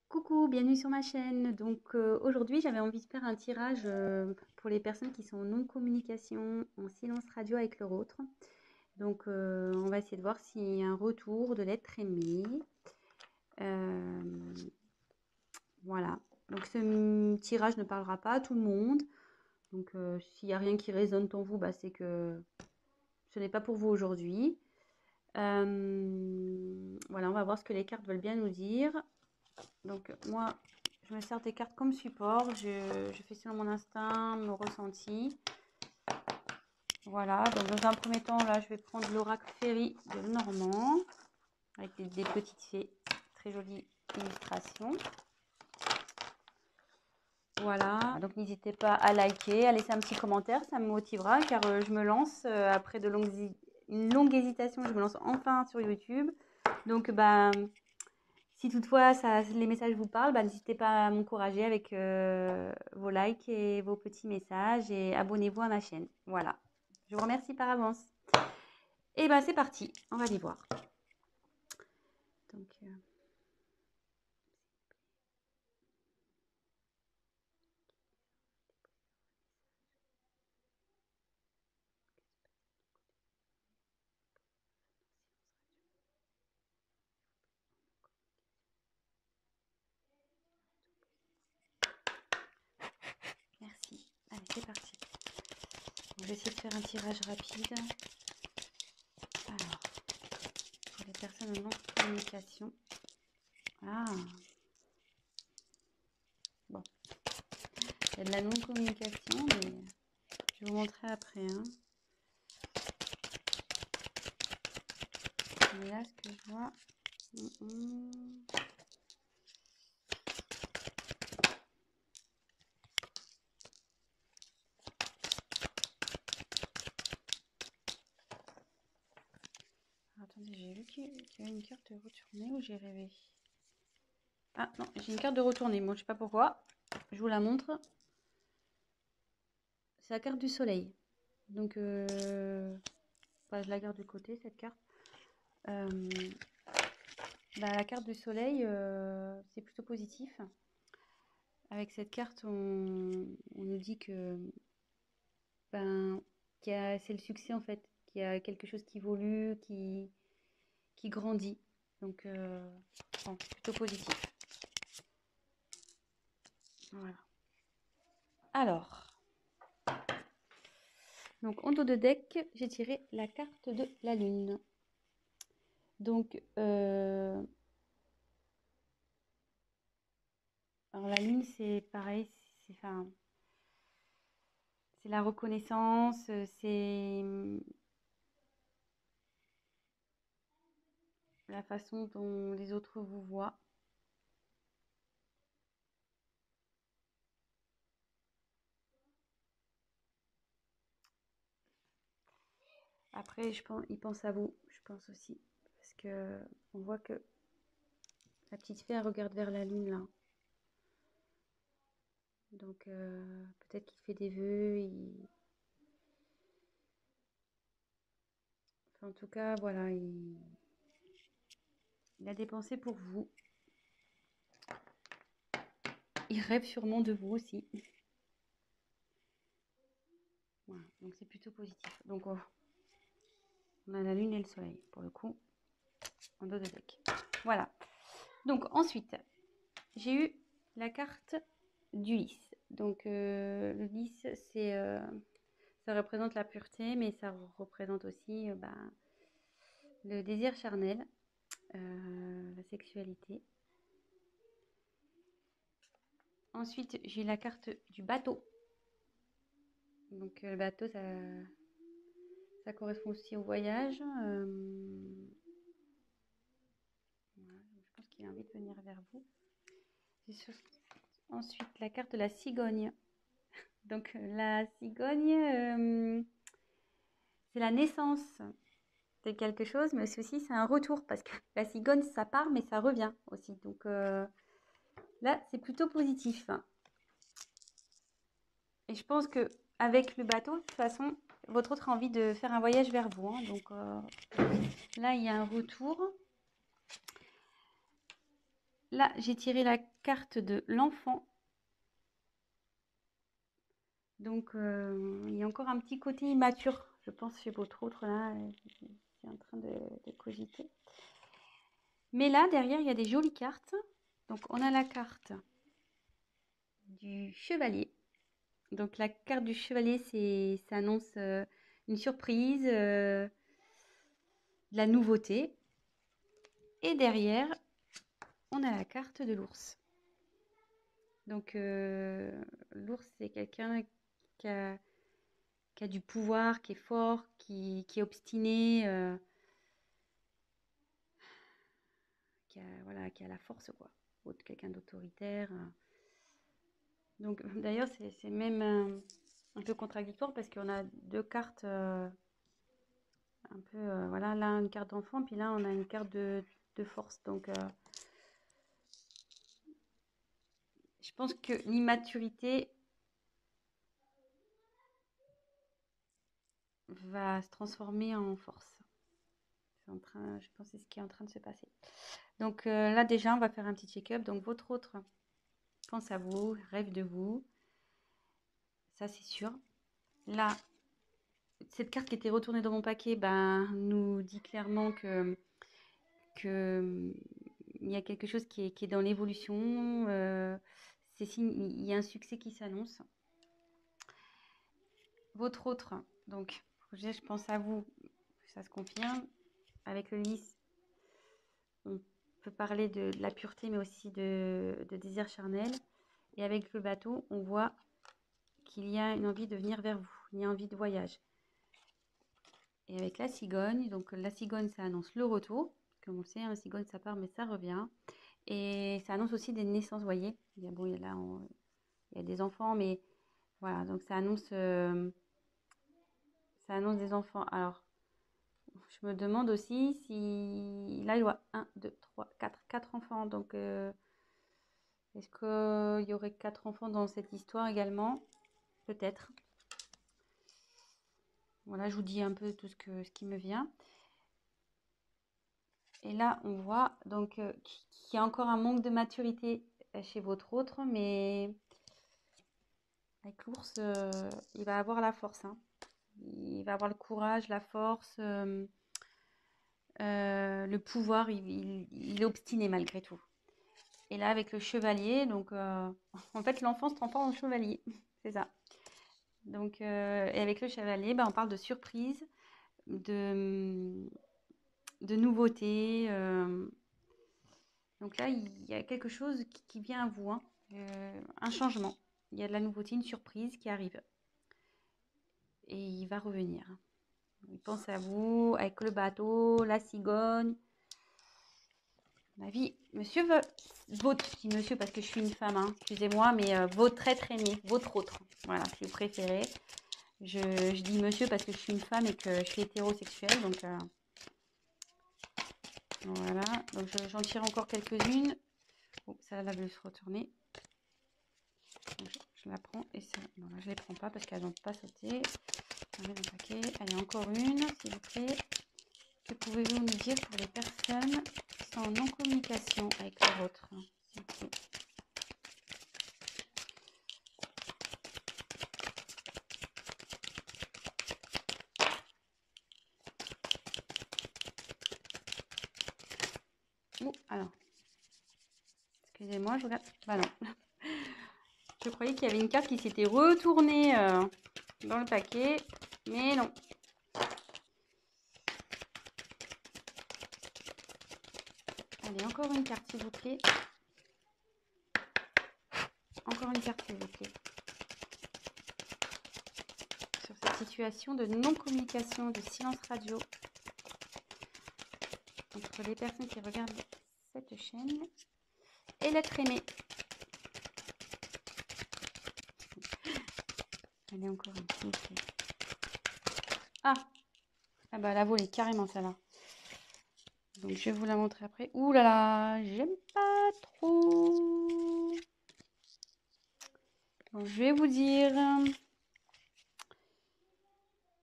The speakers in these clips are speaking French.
Coucou, bienvenue sur ma chaîne. Aujourd'hui, j'avais envie de faire un tirage pour les personnes qui sont en non-communication, en silence radio avec leur autre. On va essayer de voir s'il y a un retour de l'être aimé. Euh, voilà. Donc, ce tirage ne parlera pas à tout le monde. S'il n'y a rien qui résonne en vous, bah, c'est que ce n'est pas pour vous aujourd'hui. Voilà, on va voir ce que les cartes veulent bien nous dire. Donc, moi, je me sers des cartes comme support. Je fais selon mon instinct, mon ressenti. Voilà. Donc, dans un premier temps, là, je vais prendre l'oracle Fairy de Normand avec des petites fées. Très jolies illustrations. Voilà. Donc, n'hésitez pas à liker, à laisser un petit commentaire. Ça me motivera car je me lance après une longue hésitation. Je me lance enfin sur YouTube. Donc, bah. Si toutefois les messages vous parlent, bah, n'hésitez pas à m'encourager avec vos likes et vos petits messages et abonnez-vous à ma chaîne. Voilà. Je vous remercie par avance. Et bah c'est parti, on va les voir. Donc, merci. Allez, c'est parti. On va essayer de faire un tirage rapide. Alors, pour les personnes en non-communication. Ah, bon. Il y a de la non-communication, mais je vais vous montrer après. Hein. Mais là, ce que je vois... Attendez, j'ai vu qu'il y avait une carte de retournée ou j'ai rêvé? Ah non, j'ai une carte de retournée. Moi, je sais pas pourquoi. Je vous la montre. C'est la carte du soleil. Bah, je la garde de côté, cette carte. La carte du soleil, c'est plutôt positif. Avec cette carte, on nous dit que ben, c'est le succès en fait, qu'il y a quelque chose qui évolue, qui grandit. Bon, plutôt positif. Voilà. Alors, en dos de deck, j'ai tiré la carte de la lune. Alors la lune, c'est pareil, c'est la reconnaissance, c'est la façon dont les autres vous voient. Après, ils pensent à vous, je pense aussi, parce que on voit que la petite fille, elle regarde vers la lune là. Peut-être qu'il fait des vœux. Enfin, en tout cas, voilà, il a des pensées pour vous. Il rêve sûrement de vous aussi. Voilà, donc c'est plutôt positif. On a la lune et le soleil, pour le coup, en dos de deck. Voilà. Donc ensuite, j'ai eu la carte du lys. Le lys, ça représente la pureté, mais ça représente aussi le désir charnel, la sexualité. Ensuite, j'ai la carte du bateau. Le bateau, ça correspond aussi au voyage. Voilà, je pense qu'il a envie de venir vers vous. Ensuite, la carte de la cigogne. La cigogne, c'est la naissance de quelque chose, mais aussi c'est un retour parce que la cigogne, ça part, mais ça revient aussi. Là, c'est plutôt positif. Et je pense que avec le bateau, de toute façon, votre autre a envie de faire un voyage vers vous. Hein. Là, il y a un retour. Là, j'ai tiré la carte de l'enfant. Donc, il y a encore un petit côté immature, je pense, chez votre autre, là, c'est en train de cogiter. Mais là, derrière, il y a des jolies cartes. Donc, on a la carte du chevalier. Donc, la carte du chevalier, ça annonce une surprise, de la nouveauté. Et derrière, on a la carte de l'ours. Donc, l'ours, c'est quelqu'un qui a du pouvoir, qui est fort, qui est obstiné, voilà, qui a la force, quoi. Quelqu'un d'autoritaire. Donc, d'ailleurs, c'est même un peu contradictoire parce qu'on a deux cartes un peu, voilà, là, une carte d'enfant, puis là, on a une carte de force. Donc, je pense que l'immaturité va se transformer en force. Je pense que c'est ce qui est en train de se passer. Donc là, déjà, on va faire un petit check-up. Donc, votre autre pense à vous, rêve de vous. Ça, c'est sûr. Là, cette carte qui était retournée dans mon paquet nous dit clairement que il y a quelque chose qui est dans l'évolution. Il y a un succès qui s'annonce. Votre autre, donc, je pense à vous, ça se confirme. Avec le lys, on peut parler de la pureté, mais aussi de désir charnel. Et avec le bateau, on voit qu'il y a une envie de venir vers vous, il y a envie de voyage. Et avec la cigogne, donc la cigogne, ça annonce le retour. Comme on sait, la cigogne, ça part, mais ça revient. Et ça annonce aussi des naissances, vous voyez. Il y a, bon, il y a des enfants, mais voilà, donc ça annonce des enfants. Alors, je me demande aussi si... Là, il y a 1, 2, 3, 4 enfants. Donc, est-ce qu'il y aurait 4 enfants dans cette histoire également? Peut-être. Voilà, je vous dis un peu tout ce qui me vient. Et là, on voit donc qu'il y a encore un manque de maturité chez votre autre, mais avec l'ours, il va avoir la force, hein. Il va avoir le courage, la force, le pouvoir. Il est obstiné malgré tout. Et là, avec le chevalier, donc en fait, l'enfant se transforme en chevalier. C'est ça. Donc, et avec le chevalier, on parle de surprise, de nouveauté. Donc là, il y a quelque chose qui vient à vous, hein. Un changement. Il y a de la nouveauté, une surprise qui arrive. Et il va revenir. Il pense à vous, avec le bateau, la cigogne. Ma vie, monsieur votre, je dis monsieur parce que je suis une femme, hein, excusez-moi, mais votre être aimé, votre autre, voilà, si vous préférez. Je dis monsieur parce que je suis une femme et que je suis hétérosexuelle, donc voilà. Donc j'en tire encore quelques-unes. Oh, ça là, veut se retourner. Donc, je la prends et ça, non, là, je ne les prends pas parce qu'elles n'ont pas sauté. Je la mets dans le paquet. Allez, encore une, s'il vous plaît. Que pouvez-vous nous dire pour les personnes qui sont en non-communication avec leur autre? Okay. Alors, excusez-moi, je regarde. Bah non. Je croyais qu'il y avait une carte qui s'était retournée dans le paquet, mais non. Allez, encore une carte, s'il vous plaît. Encore une carte, s'il vous plaît. Sur cette situation de non-communication, de silence radio entre les personnes qui regardent cette chaîne et l'être aimé. Allez, encore une, s'il vous plaît. Ah bah elle a volé carrément celle-là. Donc je vais vous la montrer après. Ouh là là, j'aime pas trop. Donc je vais vous dire.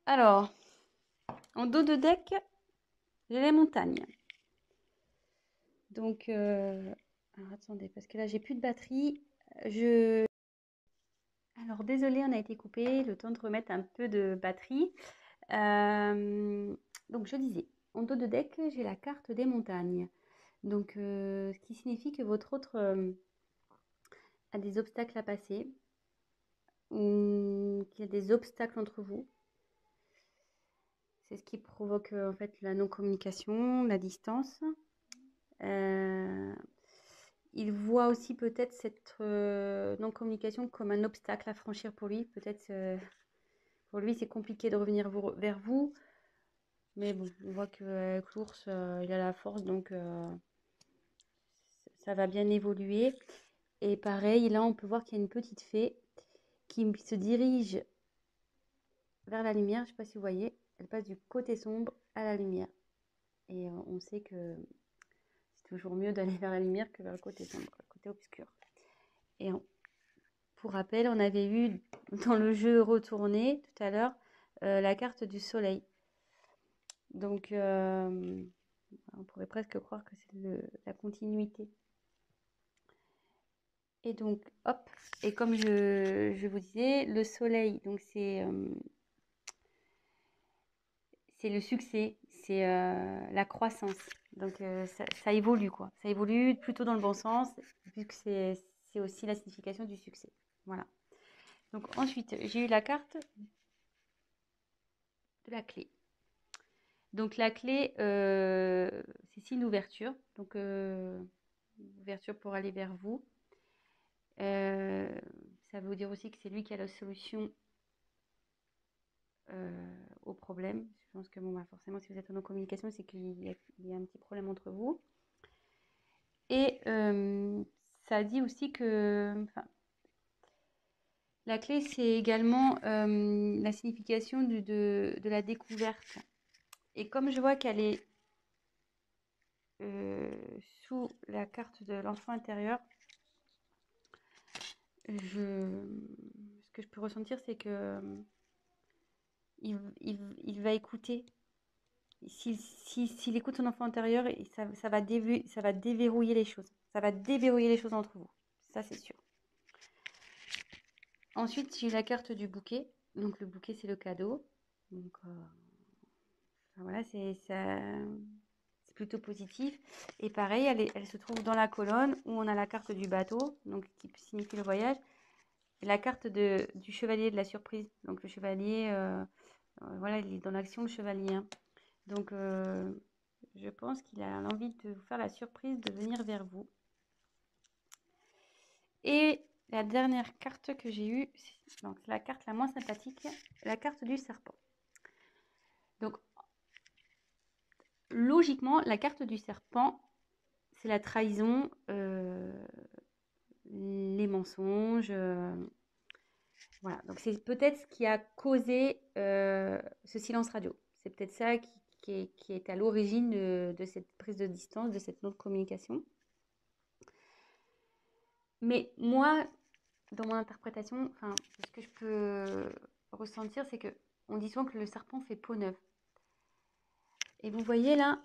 Alors, en dos de deck, j'ai les montagnes. Donc, alors attendez, parce que là, j'ai plus de batterie. Alors, désolé, on a été coupé. Le temps de remettre un peu de batterie. Donc, je disais, en dos de deck, j'ai la carte des montagnes. Donc, ce qui signifie que votre autre a des obstacles à passer ou qu'il y a des obstacles entre vous. C'est ce qui provoque en fait la non-communication, la distance. Il voit aussi peut-être cette non-communication comme un obstacle à franchir pour lui. Peut-être pour lui, c'est compliqué de revenir vers vous. Mais bon, on voit qu'avec l'ours, il a la force, donc ça va bien évoluer. Et pareil, là, on peut voir qu'il y a une petite fée qui se dirige vers la lumière. Je ne sais pas si vous voyez, elle passe du côté sombre à la lumière. Et on sait que c'est toujours mieux d'aller vers la lumière que vers le côté sombre, le côté obscur. Et pour rappel, on avait eu dans le jeu retourné tout à l'heure la carte du soleil. Donc, on pourrait presque croire que c'est la continuité. Et donc, hop, et comme je vous disais, le soleil, donc c'est le succès, c'est la croissance. Donc, ça évolue, quoi. Ça évolue plutôt dans le bon sens, vu que c'est aussi la signification du succès. Voilà. Donc, ensuite, j'ai eu la carte de la clé. Donc, la clé, c'est signe d'ouverture. Donc, ouverture pour aller vers vous. Ça veut dire aussi que c'est lui qui a la solution au problème. Je pense que bon, bah, forcément, si vous êtes en communication, c'est qu'il y a un petit problème entre vous. Et ça dit aussi que la clé, c'est également la signification de la découverte. Et comme je vois qu'elle est sous la carte de l'enfant intérieur, ce que je peux ressentir, c'est que il va écouter. S'il écoute son enfant intérieur, ça va déverrouiller les choses. Ça va déverrouiller les choses entre vous. Ça, c'est sûr. Ensuite, j'ai la carte du bouquet. Donc, le bouquet, c'est le cadeau. Donc, voilà, c'est plutôt positif. Et pareil, elle se trouve dans la colonne où on a la carte du bateau, donc qui signifie le voyage. Et la carte du chevalier de la surprise. Donc, le chevalier, voilà, il est dans l'action, le chevalier. Hein. Donc, je pense qu'il a l'envie de vous faire la surprise de venir vers vous. Et la dernière carte que j'ai eue, donc la carte la moins sympathique, la carte du serpent. Donc, logiquement, la carte du serpent, c'est la trahison, les mensonges. Voilà, donc c'est peut-être ce qui a causé ce silence radio. C'est peut-être ça qui est à l'origine de cette prise de distance, de cette non-communication. Mais moi, dans mon interprétation, ce que je peux ressentir, c'est que on dit souvent que le serpent fait peau neuve. Et vous voyez là,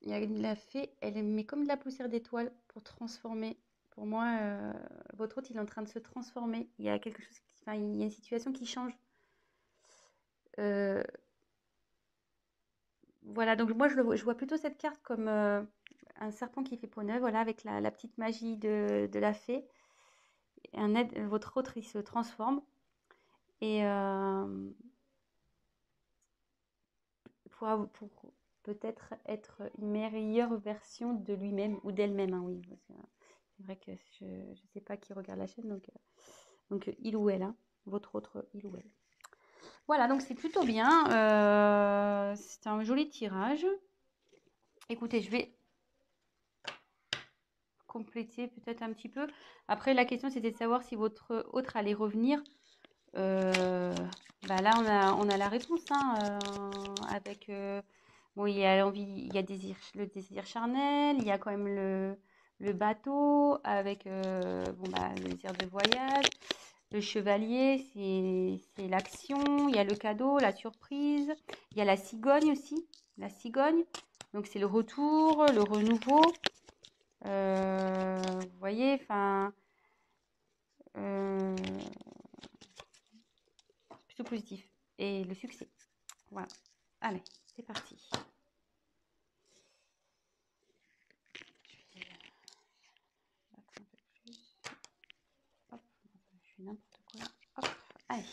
il y a la fée, elle met comme de la poussière d'étoile pour transformer. Pour moi, votre hôte, il est en train de se transformer. Il y a quelque chose, il y a une situation qui change. Voilà, donc moi, je vois plutôt cette carte comme un serpent qui fait peau neuve, voilà, avec la petite magie de la fée. Votre autre, il se transforme. Et pour peut-être être une meilleure version de lui-même ou d'elle-même, hein, oui. C'est vrai que je ne sais pas qui regarde la chaîne, donc il ou elle, hein, votre autre il ou elle. Voilà, donc c'est plutôt bien. C'est un joli tirage. Écoutez, je vais compléter peut-être un petit peu. Après, la question, c'était de savoir si votre autre allait revenir. Là, on a la réponse, hein, avec... bon, il y a l'envie, il y a le désir charnel, il y a quand même le bateau, avec le désir de voyage. Le chevalier, c'est l'action. Il y a le cadeau, la surprise. Il y a la cigogne aussi. La cigogne. Donc, c'est le retour, le renouveau. voyez, enfin, plutôt positif. Et le succès. Voilà. Allez, c'est parti. Je vais battre un peu plus. Hop, je fais n'importe quoi. Hop, allez.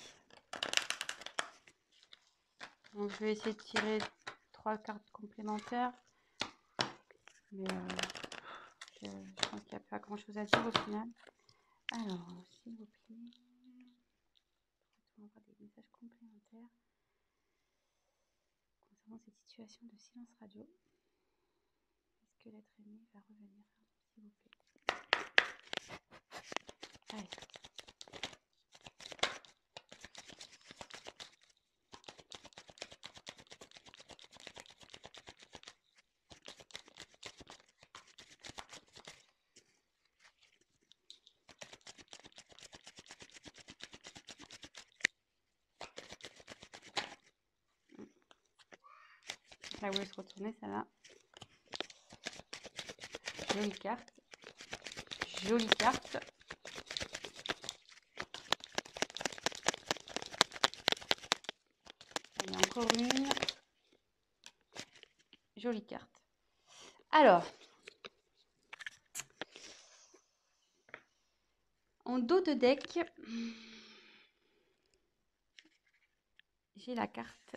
Donc, je vais essayer de tirer 3 cartes complémentaires. Mais je pense qu'il n'y a pas grand chose à dire au final. Alors, s'il vous plaît, on va avoir des messages complémentaires concernant cette situation de silence radio. Est-ce que l'être aimé va revenir, s'il vous plaît? Allez. Là où elle se retournait, celle-là. Jolie carte. Jolie carte. Il y a encore une. Jolie carte. Alors, en dos de deck, j'ai la carte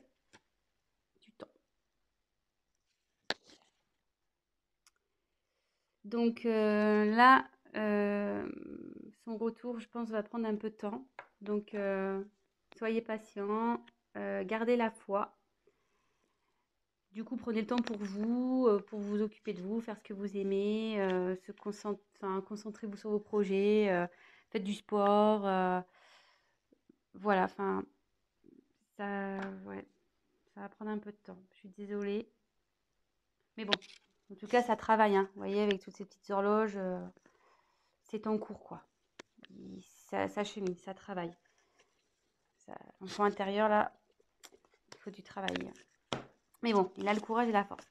du temps. Donc là, son retour, je pense, va prendre un peu de temps. Donc, soyez patient, gardez la foi. Du coup, prenez le temps pour vous occuper de vous, faire ce que vous aimez, concentrez-vous sur vos projets, faites du sport. Voilà, enfin, ouais, ça va prendre un peu de temps. Je suis désolée. Mais bon, en tout cas, ça travaille, hein. Vous voyez, avec toutes ces petites horloges, c'est en cours, quoi. Ça chemine, ça travaille. L'enfant intérieur, là, il faut du travail. Mais bon, il a le courage et la force.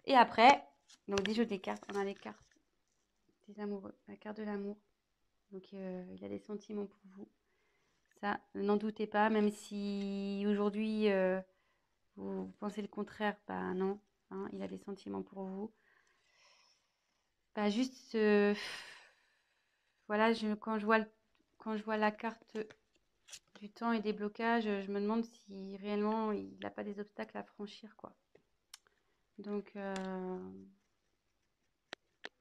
Et après, donc des jeux des cartes, on a les cartes des amoureux, la carte de l'amour. Donc il a des sentiments pour vous. Ça, n'en doutez pas, même si aujourd'hui vous pensez le contraire, bah non, hein, il a des sentiments pour vous. Bah juste, voilà, quand je vois la carte du temps et des blocages, je me demande si réellement il n'a pas des obstacles à franchir, quoi. Donc,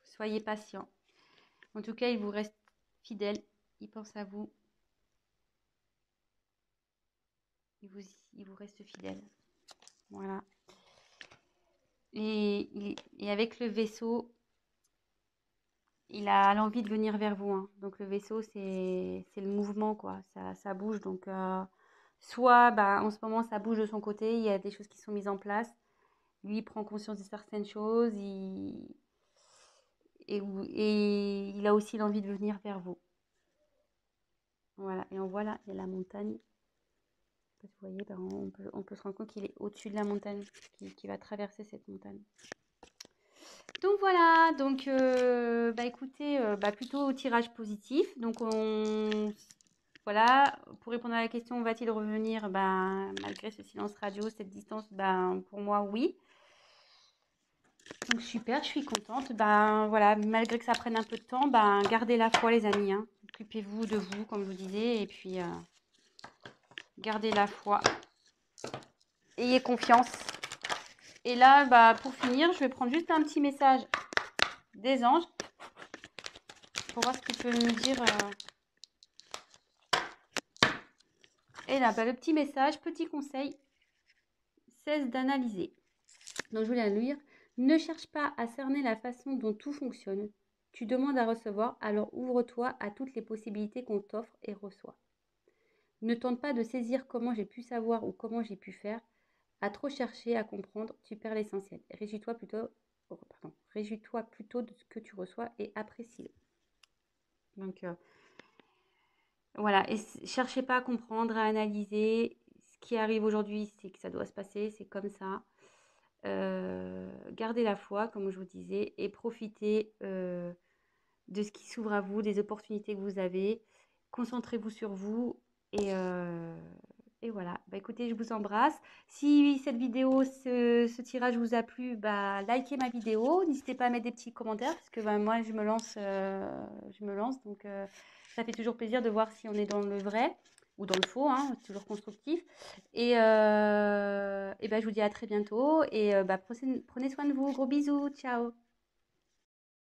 soyez patient. En tout cas, il vous reste fidèle, il pense à vous, il vous reste fidèle. Voilà. Et avec le vaisseau, il a l'envie de venir vers vous, hein. Donc le vaisseau, c'est le mouvement, quoi. Ça bouge. Donc soit bah, en ce moment, ça bouge de son côté, il y a des choses qui sont mises en place. Lui, il prend conscience de certaines choses. Et il a aussi l'envie de venir vers vous. Voilà. Et on voit là, il y a la montagne. Vous voyez, bah, on peut se rendre compte qu'il est au-dessus de la montagne, qui va traverser cette montagne. Donc voilà, donc bah écoutez, bah plutôt au tirage positif. Donc voilà, pour répondre à la question, va-t-il revenir? Ben, malgré ce silence radio, cette distance, ben pour moi oui. Donc super, je suis contente. Ben voilà, malgré que ça prenne un peu de temps, ben gardez la foi les amis, hein. Occupez-vous de vous, comme je vous disais, et puis gardez la foi. Ayez confiance. Et là, bah, pour finir, je vais prendre juste un petit message des anges pour voir ce qu'ils peuvent me dire. Et là, bah, le petit message, petit conseil, cesse d'analyser. Donc, je voulais le lire. Ne cherche pas à cerner la façon dont tout fonctionne. Tu demandes à recevoir, alors ouvre-toi à toutes les possibilités qu'on t'offre et reçoit. Ne tente pas de saisir comment j'ai pu savoir ou comment j'ai pu faire. À trop chercher à comprendre, tu perds l'essentiel. Réjouis-toi plutôt de ce que tu reçois et apprécie-le. Donc, voilà, et cherchez pas à comprendre, à analyser. Ce qui arrive aujourd'hui, c'est que ça doit se passer, c'est comme ça. Gardez la foi, comme je vous disais, et profitez de ce qui s'ouvre à vous, des opportunités que vous avez. Concentrez-vous sur vous et voilà. Bah, écoutez, je vous embrasse. Si cette vidéo, ce tirage vous a plu, bah, likez ma vidéo. N'hésitez pas à mettre des petits commentaires parce que bah, moi, je me lance. Donc, ça fait toujours plaisir de voir si on est dans le vrai ou dans le faux, hein, c'est toujours constructif. Et bah, je vous dis à très bientôt. Et bah, prenez soin de vous. Gros bisous. Ciao.